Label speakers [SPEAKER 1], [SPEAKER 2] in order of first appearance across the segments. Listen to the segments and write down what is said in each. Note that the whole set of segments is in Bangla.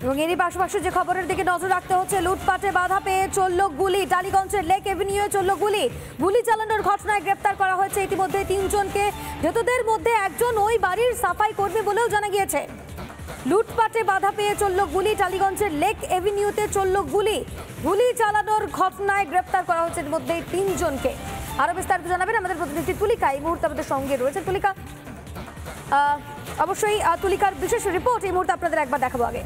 [SPEAKER 1] এবং এরই পাশাপাশি যে খবরের দিকে নজর রাখতে হচ্ছে, লুটপাটে বাধা পেয়ে চলল গুলি। টালিগঞ্জের লেক এভিনিউয়ে চলল গুলি। গুলি চালানোর ঘটনায় গ্রেপ্তার করা হয়েছে ইতিমধ্যে 3 জনকে। ধৃতদের মধ্যে একজন ওই বাড়ির সাফাই কর্মী বলেও জানা গিয়েছে। লুটপাটে বাধা পেয়ে চলল গুলি। টালিগঞ্জের লেক এভিনিউতে চলল গুলি। গুলি চালানোর ঘটনায় গ্রেপ্তার করা হয়েছে ইতিমধ্যে 3 জনকে। আরো বিস্তারিত জানাবেন আমাদের প্রতিনিধি তুলিকা, এই মুহূর্তে আমাদের সঙ্গে রয়েছে। তুলিকা, অবশ্যই তুলিকার বিশেষ রিপোর্ট এই মুহূর্তে আপনাদের একবার দেখাবো। আগে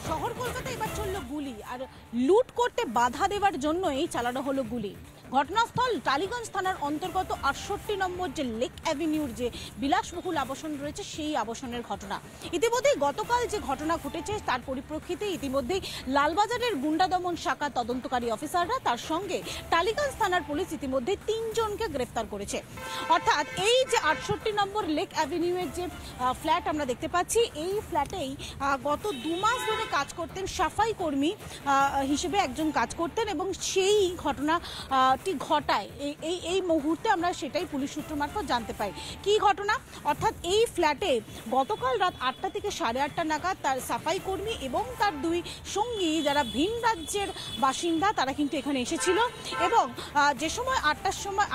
[SPEAKER 2] শহর কলকাতায় এবার চলল গুলি, আর লুট করতে বাধা দেওয়ার জন্যই চালানো হলো গুলি। ঘটনাস্থল টালিগঞ্জ থানার অন্তর্গত 68 নম্বর যে লেক অ্যাভিনিউর যে বিলাসবহুল আবাসন রয়েছে, সেই আবাসনের ঘটনা। ইতিমধ্যেই গতকাল যে ঘটনা ঘটেছে তার পরিপ্রেক্ষিতে ইতিমধ্যেই লালবাজারের গুন্ডা দমন শাখা তদন্তকারী অফিসাররা, তার সঙ্গে টালিগঞ্জ থানার পুলিশ ইতিমধ্যে 3 জনকে গ্রেফতার করেছে। অর্থাৎ এই যে 68 নম্বর লেক অ্যাভিনিউয়ের যে ফ্ল্যাট আমরা দেখতে পাচ্ছি, এই ফ্ল্যাটেই গত 2 মাস ধরে কাজ করতেন সাফাই কর্মী হিসেবে একজন কাজ করতেন, এবং সেই ঘটনা ঘটায় এই মুহূর্তে আমরা সেটাই পুলিশ সূত্র মারফত জানতে পাই। কি ঘটনা? অর্থাৎ এই ফ্ল্যাটে গতকাল রাত 8টা থেকে 8:30 নাগাদ তার সাফাই কর্মী এবং তার 2 সঙ্গী, যারা ভিন রাজ্যের বাসিন্দা, তারা কিন্তু এখানে এসেছিল। এবং যে সময়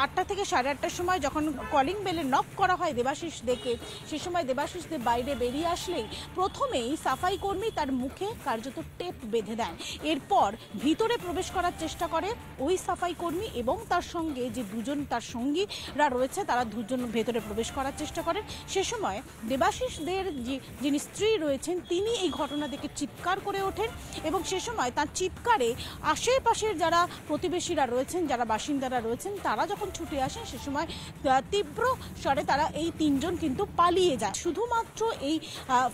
[SPEAKER 2] 8টা থেকে 8:30টার সময় যখন কলিং বেলে নক করা হয় দেবাশিস দেখে, সে সময় দেবাশিসদের বাইরে বেরিয়ে আসলেই প্রথমেই সাফাই কর্মী তার মুখে কার্যত টেপ বেঁধে দেন। এরপর ভিতরে প্রবেশ করার চেষ্টা করে ওই সাফাই কর্মী এবং তার সঙ্গে যে 2 জন তার সঙ্গীরা রয়েছে, তারা 2 জন ভেতরে প্রবেশ করার চেষ্টা করেন। সে সময় দেবাশিসদের যিনি স্ত্রী রয়েছেন, তিনি এই ঘটনা দেখে চিৎকার করে ওঠেন, এবং সে সময় তার চিৎকারে আশেপাশের যারা প্রতিবেশীরা রয়েছেন, যারা বাসিন্দারা রয়েছেন, তারা যখন ছুটে আসেন, সে সময় তীব্র স্বরে তারা এই 3 জন কিন্তু পালিয়ে যায়। শুধুমাত্র এই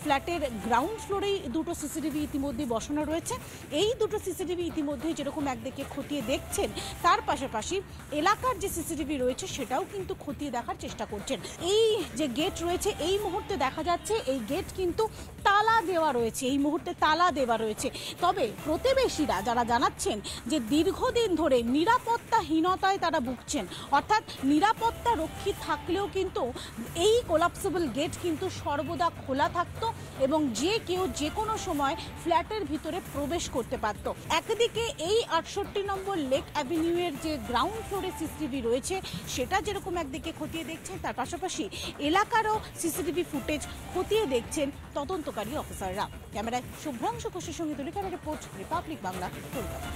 [SPEAKER 2] ফ্ল্যাটের গ্রাউন্ড ফ্লোরেই 2টো সিসিটিভি ইতিমধ্যে বসানো রয়েছে। এই 2টো সিসিটিভি ইতিমধ্যে যেরকম একদিকে খতিয়ে দেখছেন, তার পাশাপাশি এলাকার যে সিসিটিভি রয়েছে সেটাও কিন্তু খতিয়ে দেখার চেষ্টা করছেন। এই যে গেট রয়েছে, এই মুহূর্তে দেখা যাচ্ছে এই গেট কিন্তু তালা দেওয়া রয়েছে, এই মুহূর্তে তালা দেওয়া রয়েছে। তবে প্রতিবেশীরা যারা জানাচ্ছেন যে দীর্ঘদিন ধরে নিরাপত্তাহীনতায় তারা ভুগছেন, অর্থাৎ নিরাপত্তা রক্ষী থাকলেও কিন্তু এই কোলাপসেবল গেট কিন্তু সর্বদা খোলা থাকতো এবং যে কেউ যে কোনো সময় ফ্ল্যাটের ভিতরে প্রবেশ করতে পারত। একদিকে এই 68 নম্বর লেক অ্যাভিনিউয়ের যে গ্রাউন্ড ফ্লোরে সিসিটিভি রয়েছে, সেটা যেরকম একদিকে খতিয়ে দেখছেন, তার পাশাপাশি এলাকারও সিসিটিভি ফুটেজ খতিয়ে দেখছেন তদন্তকারী অফিসাররা। ক্যামেরায় শুভ্রাংশু ঘোষের সঙ্গে তুলিকার রিপোর্ট, রিপাবলিক বাংলা, কলকাতা।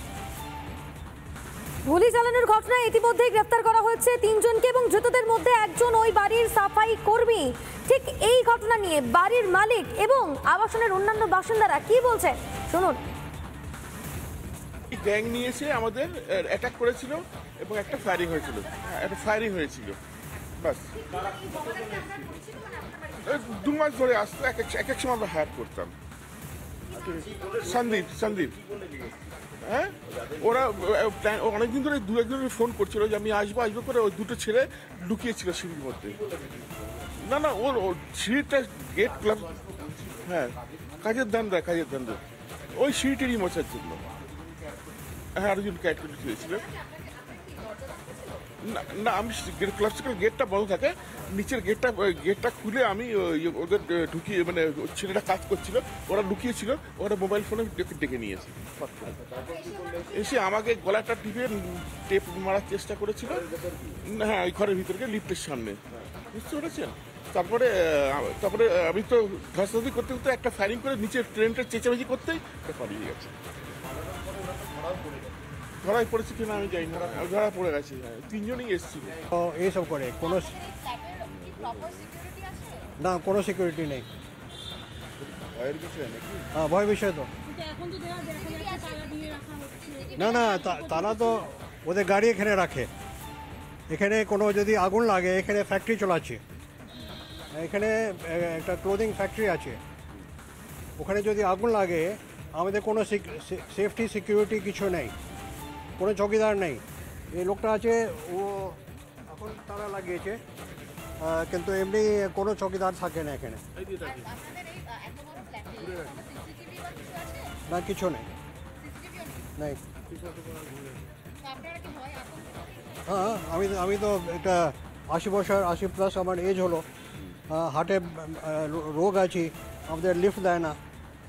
[SPEAKER 1] গুলি চালানোর ঘটনায় ইতিমধ্যেই গ্রেফতার করা হয়েছে 3 জনকে, এবং ধৃতদের মধ্যে একজন ওই বাড়ির সাফাই কর্মী। ঠিক এই ঘটনা নিয়ে বাড়ির মালিক এবং আবাসনের অন্যান্য বাসিন্দারা কি বলছে শুনুন।
[SPEAKER 3] গ্যাং নিয়ে এসে আমাদের অ্যাটাক করেছিল এবং একটা ফায়ারিং হয়েছিল, বাস 2 মাস ধরে আসতো। এক এক সময় আমরা হায়ার করতাম। সন্দীপ, হ্যাঁ, ওরা অনেকদিন ধরে 2-1 জন ফোন করছিল যে আমি আসবো করে। ওই 2টো ছেলে লুকিয়েছিল সিঁড়ির মধ্যে। না ওর সিঁড়িটা গেট ক্লাব, হ্যাঁ, কাজের ধান্দা ওই সিঁড়িটারই মোছার জন্য। হ্যাঁ, আরেকজন ক্যাট করে খেয়েছিল। না আমি ক্লাসিক্যাল গেটটা বন্ধ থাকে, নিচের গেটটা খুলে আমি ওদের ঢুকিয়ে, মানে ছেলেটা কাজ করছিল, ওরা লুকিয়েছিল, ওরা মোবাইল ফোনে ডেকে নিয়েছে। এসে আমাকে গলাটা টিপে টেপ মারার চেষ্টা করেছিল। হ্যাঁ, ওই ঘরের ভিতরে লিফটের সামনে, বুঝতে পেরেছেন? তারপরে আমি তো ধস্তাধস্তি করতে একটা ফায়ারিং করে নিচে ট্রেনটা চেঁচামেচি করতেই পালিয়ে গেছে। ধরাই পড়েছে কিনা আমি জানি না, ধরা পড়ে গেছে। 3 জনই এসেছিল।
[SPEAKER 4] এইসব করে কোনো না, কোনো সিকিউরিটি নেই।
[SPEAKER 3] ভয়ের বিষয় নাকি?
[SPEAKER 4] হ্যাঁ, ভয় বিষয় তো। না তারা তো ওদের গাড়ি এখানে রাখে। এখানে কোনো যদি আগুন লাগে, এখানে ফ্যাক্টরি চলাচ্ছে, এখানে একটা ক্লোদিং ফ্যাক্টরি আছে, ওখানে যদি আগুন লাগে আমাদের কোনো সেফটি সিকিউরিটি কিছু নেই, কোনো চৌকিদার নেই। এই লোকটা আছে, ও এখন তারা লাগিয়েছে, কিন্তু এমনি কোনো চৌকিদার থাকে না এখানে। না, কিছু নেই। হ্যাঁ, আমি তো একটা 80 বছর, 80+ আমার এজ হলো, হার্টে রোগ আছে, আমাদের লিফট দেয় না,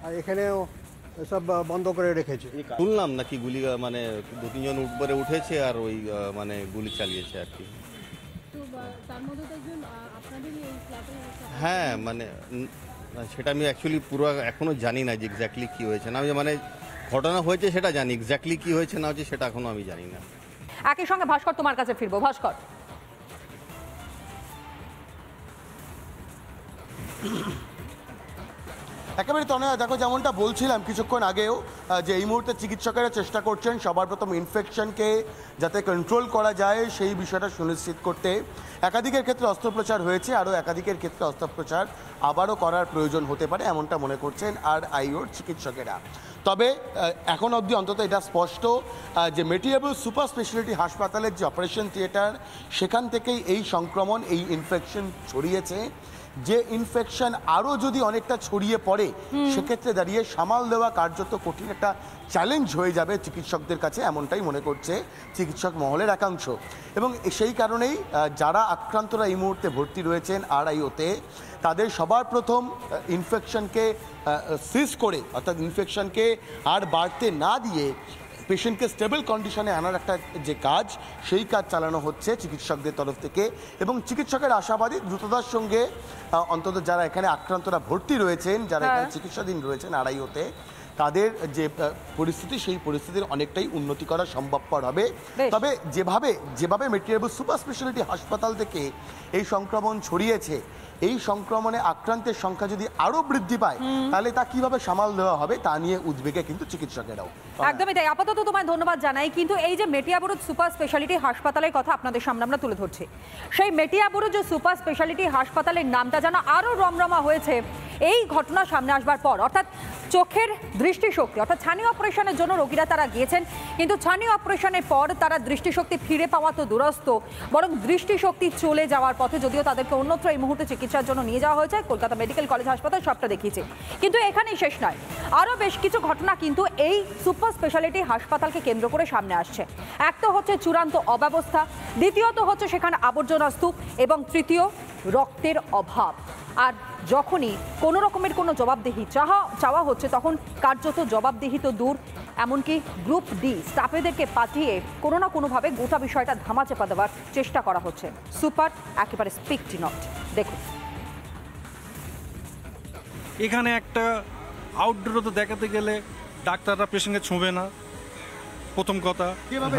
[SPEAKER 4] আর এখানেও সব বন্ধ করে রেখেছে।
[SPEAKER 5] শুনলাম নাকি গুলি মানে 2-3 জন উপরে উঠেছে আর ওই মানে গুলি চালিয়েছে আর কি। হ্যাঁ মানে সেটা আমি অ্যাকচুয়ালি পুরো এখনো জানি না যে এক্স্যাক্টলি কী হয়েছে না। আমি মানে ঘটনা হয়েছে সেটা জানি, এক্স্যাক্টলি কী হয়েছে না হয়েছে সেটা এখনো আমি জানি না।
[SPEAKER 1] একই সঙ্গে ভাস্কর, তোমার কাছে ফিরবো। ভাস্কর,
[SPEAKER 6] একেবারে তনয়া, দেখো যেমনটা বলছিলাম কিছুক্ষণ আগেও যে এই মুহূর্তে চিকিৎসকেরা চেষ্টা করছেন সবার প্রথম ইনফেকশনকে যাতে কন্ট্রোল করা যায় সেই বিষয়টা সুনিশ্চিত করতে। একাধিকের ক্ষেত্রে অস্ত্রোপচার হয়েছে, আরও একাধিকের ক্ষেত্রে অস্ত্রোপচার আবারও করার প্রয়োজন হতে পারে, এমনটা মনে করছেন RIOর চিকিৎসকেরা। তবে এখন অবধি অন্তত এটা স্পষ্ট যে মেটিয়াবুরুজ সুপার স্পেশালিটি হাসপাতালের যে অপারেশন থিয়েটার, সেখান থেকেই এই সংক্রমণ, এই ইনফেকশন ছড়িয়েছে। যে ইনফেকশন আরও যদি অনেকটা ছড়িয়ে পড়ে সেক্ষেত্রে দাঁড়িয়ে সামাল দেওয়া কার্যত কঠিন একটা চ্যালেঞ্জ হয়ে যাবে চিকিৎসকদের কাছে, এমনটাই মনে করছে চিকিৎসক মহলের একাংশ। এবং সেই কারণেই যারা আক্রান্তরা এই মুহূর্তে ভর্তি রয়েছেন RIOতে, তাদের সবার প্রথম ইনফেকশনকে সিজ করে, অর্থাৎ ইনফেকশনকে আর বাড়তে না দিয়ে পেশেন্টকে স্টেবল কন্ডিশনে আনার একটা যে কাজ, সেই কাজ চালানো হচ্ছে চিকিৎসকদের তরফ থেকে। এবং চিকিৎসকের আশাবাদী দ্রুততার সঙ্গে অন্তত যারা এখানে আক্রান্তরা ভর্তি রয়েছেন, যারা এখানে চিকিৎসাধীন রয়েছেন RIOতে, তাদের যে পরিস্থিতি, সেই পরিস্থিতির অনেকটাই উন্নতি করা সম্ভবপর হবে। তবে যেভাবে মেটিয়াবুরুজ সুপার স্পেশালিটি হাসপাতাল থেকে এই সংক্রমণ ছড়িয়েছে, এই সংক্রমণে আক্রান্তের সংখ্যা যদি আরো বৃদ্ধি পায় তাহলে তা কিভাবে সামাল দেওয়া হবে তা নিয়ে উদ্বেগে কিন্তু চিকিৎসকেরাও।
[SPEAKER 1] একদমই তাই। আপাতত তোমায় ধন্যবাদ জানাই। কিন্তু এই যে মেটিয়াবুরুজ সুপার স্পেশালিটি হাসপাতালের কথা আপনাদের সামনে আমরা তুলে ধরছি, সেই মেটিয়াবুরুজ সুপার স্পেশালিটি হাসপাতালের নামটা যেন আরো রমরমা হয়েছে এই ঘটনা সামনে আসবার পর। অর্থাৎ চোখের দৃষ্টিশক্তি, অর্থাৎ ছানি অপারেশনের জন্য রোগীরা তারা গিয়েছেন, কিন্তু ছানি অপারেশনের পর তারা দৃষ্টিশক্তি ফিরে পাওয়া তো দুরস্ত, বরং দৃষ্টিশক্তি চলে যাওয়ার পথে, যদিও তাদেরকে অন্যত্র এই মুহূর্তে চিকিৎসার জন্য নিয়ে যাওয়া হয়েছে কলকাতা মেডিকেল কলেজ হাসপাতাল, সবটা দেখিয়েছে। কিন্তু এখানেই শেষ নয়, আরও বেশ কিছু ঘটনা কিন্তু এই সুপার স্পেশালিটি হাসপাতালকে কেন্দ্র করে সামনে আসছে। এক তো হচ্ছে চূড়ান্ত অব্যবস্থা, দ্বিতীয়ত হচ্ছে সেখানে আবর্জনা স্তূপ, এবং তৃতীয় রক্তের অভাব। আর যখনই কোনো রকমের কোনো জবাবদিহি চাওয়া হচ্ছে, তখন কার্যত জবাবদিহি তো দূর, এমনকি গ্রুপ ডি স্টাফেদেরকে পাঠিয়ে কোনো না কোনোভাবে গোটা বিষয়টা ধামাচাপা দেওয়ার চেষ্টা করা হচ্ছে। সুপার একেবারে স্পিকটি নট। দেখুন,
[SPEAKER 7] এখানে একটা আউটডোরে তো দেখাতে গেলে ডাক্তাররা পেশেন্টকে ছোঁবে না, প্রথম কথা।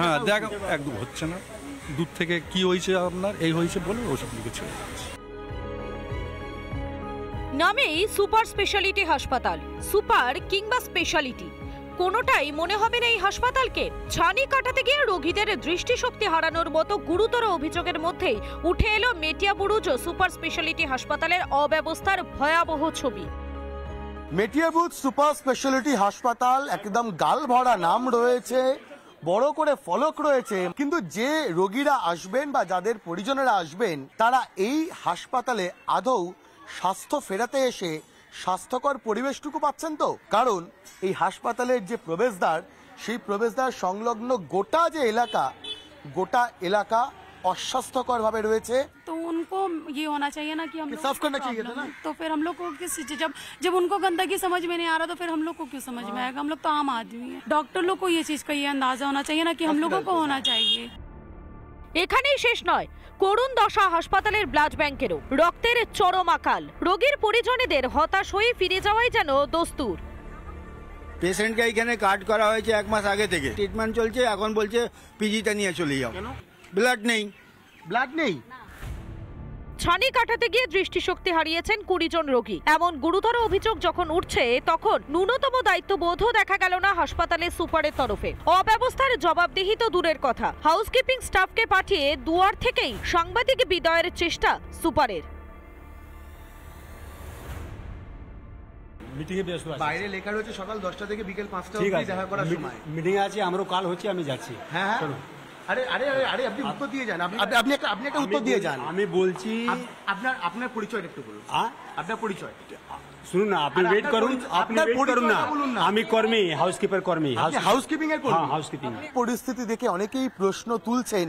[SPEAKER 7] হ্যাঁ, দেখা একদম হচ্ছে না। দূর থেকে কি হয়েছে আপনার, এই হয়েছে বলে ওষুধ লিখেছে।
[SPEAKER 8] নামেই সুপার স্পেশালিটি হাসপাতাল, সুপার কিংবা স্পেশালিটি কোনোটাই মনে হবে না এই হাসপাতালকে। ছানি কাটাতে গিয়ে রোগীদের দৃষ্টিশক্তি হারানোর মতো গুরুতর অভিযোগের মধ্যেই উঠে এলো মেটিয়াবুরুজ সুপার স্পেশালিটি হাসপাতালের অব্যবস্থার ভয়াবহ ছবি।
[SPEAKER 6] মেটিয়াবুরুজ সুপার স্পেশালিটি হাসপাতাল, একদম গাল ভরা নাম রয়েছে, বড় করে ফলক রয়েছে, কিন্তু যে রোগীরা আসবেন বা যাদের পরিজনেরা আসবেন, তারা এই হাসপাতালে আদৌ স্বাস্থ্য ফেরাতে এসে স্বাস্থ্যকর পরিবেশটুকু পাচ্ছেন তো? কারণ এই হাসপাতালের যে প্রবেশদ্বার, সেই প্রবেশদ্বার সংলগ্ন গোটা এলাকা অস্বাস্থ্যকর ভাবে রয়েছে।
[SPEAKER 9] तो उनको ये होना चाहिए ना कि हम लोग
[SPEAKER 6] साफ करना चाहिए था ना।
[SPEAKER 9] तो फिर हम लोग को किस जब उनको गंदगी समझ में नहीं आ रहा तो फिर हम लोग को क्यों समझ में आएगा? हम लोग तो आम आदमी हैं। डॉक्टर लोग को ये चीज का ये अंदाजा होना चाहिए ना कि हम लोगों को होना चाहिए।
[SPEAKER 8] এখানেই শেষ নয়, করুণ দশা হাসপাতালের ব্লাড ব্যাংকেরও। রক্তের চরম আকাল, রোগীর পরিজনেদের হতাশ হয়ে ফিরে যাওয়াই যেন দস্তুর।
[SPEAKER 10] পেশেন্টকে এখানে কার্ড করা হয়েছে 1 মাস আগে থেকে, ট্রিটমেন্ট চলছে, এখন বলছে পিজিতে নিয়ে চলে যাও। ব্লাড নেই।
[SPEAKER 8] ছানি কাটাতে গিয়ে দৃষ্টিশক্তি হারিয়েছেন 20 জন রোগী। এমন গুরুতর অভিযোগ যখন উঠছে, তখন ন্যূনতম দায়িত্ববোধও দেখা গেল না হাসপাতালের সুপারের তরফে। অব্যবস্থার জবাবদিহি তো দূরের কথা, হাউসকিপিং স্টাফকে পাঠিয়ে দুয়ার থেকেই সাংবাদিক বিদায়ের চেষ্টা সুপারের।
[SPEAKER 6] বাইরে লেখা রয়েছে সকাল 10টা থেকে বিকেল 5টা অবধি দেখা করার সময়।
[SPEAKER 11] মিটিং আছে, আমারও কাল হচ্ছে, আমি যাচ্ছি।
[SPEAKER 6] হ্যাঁ, আরে আপনি উত্তর দিয়ে যান। আপনি একটা উত্তর দিয়ে যান।
[SPEAKER 11] আমি বলছি,
[SPEAKER 6] আপনার পরিচয়টা একটু বলুন। আপনার পরিচয়
[SPEAKER 11] শুনুন না, আপনি ওয়েট করুন, না। আমি কর্মী, হাউসকিপার কর্মী,
[SPEAKER 6] হাউসকিপিং এর কর্মী।
[SPEAKER 11] হাউসকিপিং।
[SPEAKER 6] পরিস্থিতি দেখে অনেকেই প্রশ্ন তুলছেন।